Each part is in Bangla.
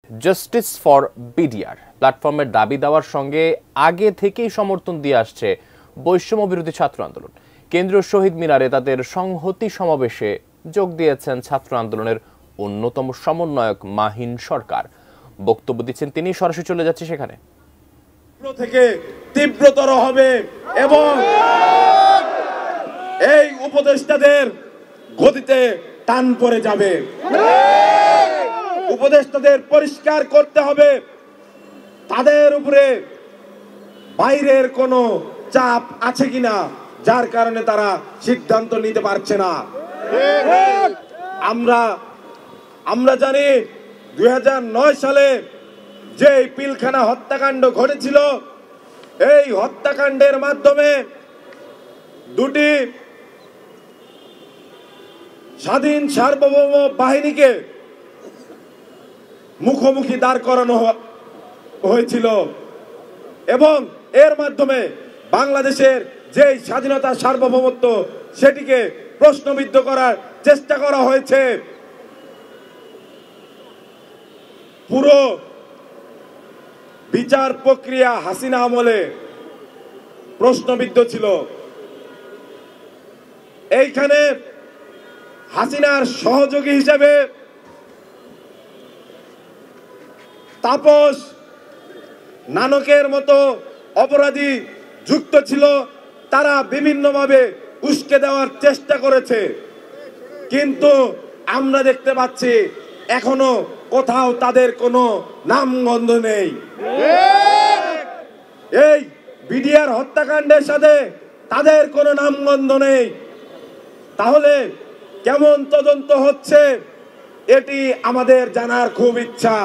জাস্টিস ফর বিডিআর প্ল্যাটফর্মের দাবি দেওয়ার সঙ্গে আগে থেকেই সমর্থন দিয়ে আসছে বৈষম্য বিরোধী ছাত্র আন্দোলন। কেন্দ্রীয় শহীদ মিনারে তাদের সংহতি সমাবেশে যোগ দিয়েছেন ছাত্র আন্দোলনের অন্যতম সমন্বয়ক মাহিন সরকার। বক্তব্য দিচ্ছেন তিনি, সরাসরি চলে যাচ্ছে সেখানে। থেকে তীব্রতর হবে এবং এই উপদেষ্টাদের গদিতে টান পড়ে যাবে। উপদেষ্টাদের পরিষ্কার করতে হবে তাদের উপরে বাইরের কোনো চাপ আছে কিনা, যার কারণে তারা সিদ্ধান্ত নিতে পারছে না। আমরা জানি 2009 সালে যে পিলখানা হত্যাকাণ্ড ঘটেছিল, এই হত্যাকাণ্ডের মাধ্যমে দুটি স্বাধীন সার্বভৌম বাহিনীকে মুখোমুখি দাঁড় করানো হয়েছিল এবং এর মাধ্যমে বাংলাদেশের যে স্বাধীনতা সার্বভৌমত্ব সেটিকে প্রশ্নবিদ্ধ করার চেষ্টা করা হয়েছে। পুরো বিচার প্রক্রিয়া হাসিনা আমলে প্রশ্নবিদ্ধ ছিল। এইখানে হাসিনার সহযোগী হিসেবে তাপস নানকের মতো অপরাধী যুক্ত ছিল, তারা বিভিন্নভাবে উস্কে দেওয়ার চেষ্টা করেছে, কিন্তু আমরা দেখতে পাচ্ছি এখনো কোথাও তাদের কোনো নামগন্ধ নেই। এই বিডিআর হত্যাকাণ্ডের সাথে তাদের কোনো নামগন্ধ নেই। তাহলে কেমন তদন্ত হচ্ছে এটি আমাদের জানার খুব ইচ্ছা।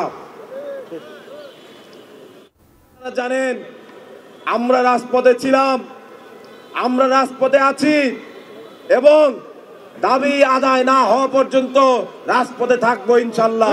জানেন, আমরা রাজপথে ছিলাম, আমরা রাজপথে আছি এবং দাবি আদায় না হওয়া পর্যন্ত রাজপথে থাকবো ইনশাল্লাহ।